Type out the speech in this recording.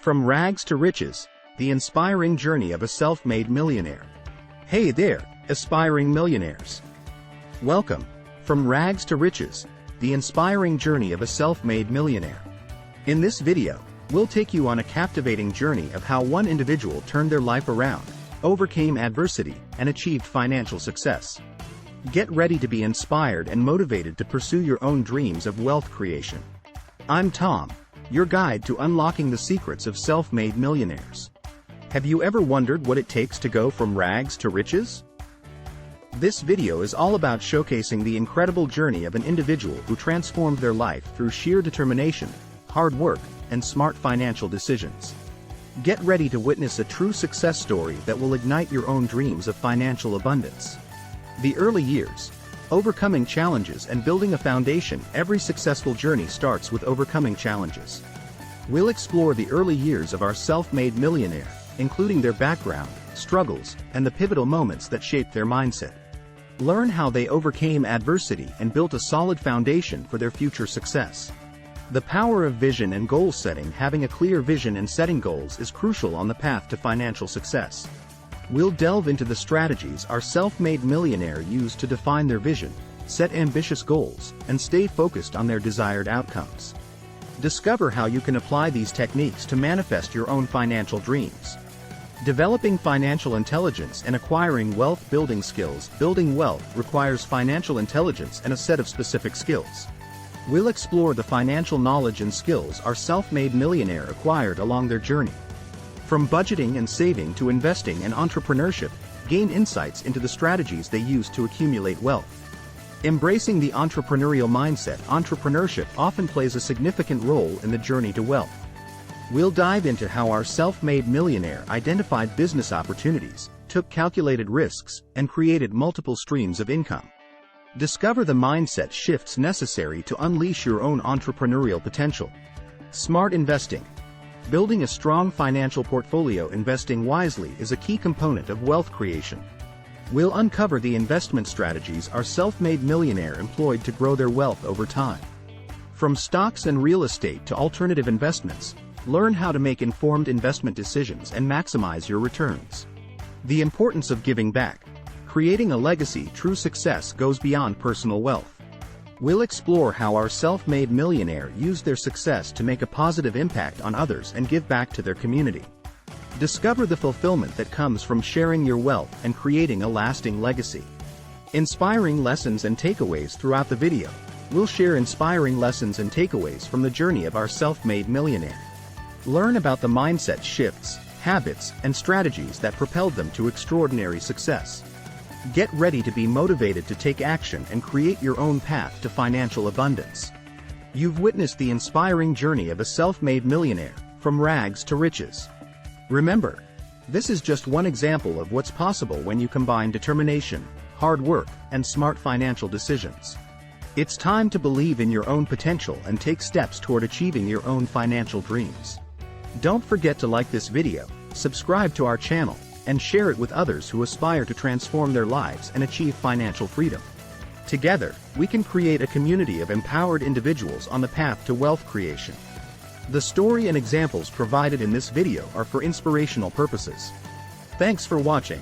From rags to riches, the inspiring journey of a self-made millionaire. Hey there, aspiring millionaires. Welcome, From Rags to Riches, the inspiring journey of a self-made millionaire. In this video, we'll take you on a captivating journey of how one individual turned their life around, overcame adversity, and achieved financial success. Get ready to be inspired and motivated to pursue your own dreams of wealth creation. I'm Tom, your guide to unlocking the secrets of self-made millionaires. Have you ever wondered what it takes to go from rags to riches? This video is all about showcasing the incredible journey of an individual who transformed their life through sheer determination, hard work, and smart financial decisions. Get ready to witness a true success story that will ignite your own dreams of financial abundance. The early years. Overcoming challenges and building a foundation. Every successful journey starts with overcoming challenges. We'll explore the early years of our self-made millionaire, including their background, struggles, and the pivotal moments that shaped their mindset. Learn how they overcame adversity and built a solid foundation for their future success. The power of vision and goal setting. Having a clear vision and setting goals is crucial on the path to financial success. We'll delve into the strategies our self-made millionaire used to define their vision, set ambitious goals, and stay focused on their desired outcomes. Discover how you can apply these techniques to manifest your own financial dreams. Developing financial intelligence and acquiring wealth-building skills. Building wealth requires financial intelligence and a set of specific skills. We'll explore the financial knowledge and skills our self-made millionaire acquired along their journey. From budgeting and saving to investing and entrepreneurship, gain insights into the strategies they use to accumulate wealth. Embracing the entrepreneurial mindset. Entrepreneurship often plays a significant role in the journey to wealth. We'll dive into how our self-made millionaire identified business opportunities, took calculated risks, and created multiple streams of income. Discover the mindset shifts necessary to unleash your own entrepreneurial potential. Smart investing. Building a strong financial portfolio. Investing wisely is a key component of wealth creation. We'll uncover the investment strategies our self-made millionaire employed to grow their wealth over time. From stocks and real estate to alternative investments, learn how to make informed investment decisions and maximize your returns. The importance of giving back. Creating a legacy. True success goes beyond personal wealth. We'll explore how our self-made millionaire used their success to make a positive impact on others and give back to their community. Discover the fulfillment that comes from sharing your wealth and creating a lasting legacy. Inspiring lessons and takeaways. Throughout the video, we'll share inspiring lessons and takeaways from the journey of our self-made millionaire. Learn about the mindset shifts, habits, and strategies that propelled them to extraordinary success. Get ready to be motivated to take action and create your own path to financial abundance. You've witnessed the inspiring journey of a self-made millionaire, from rags to riches. Remember, this is just one example of what's possible when you combine determination, hard work, and smart financial decisions. It's time to believe in your own potential and take steps toward achieving your own financial dreams. Don't forget to like this video, subscribe to our channel, and share it with others who aspire to transform their lives and achieve financial freedom. Together, we can create a community of empowered individuals on the path to wealth creation. The story and examples provided in this video are for inspirational purposes. Thanks for watching.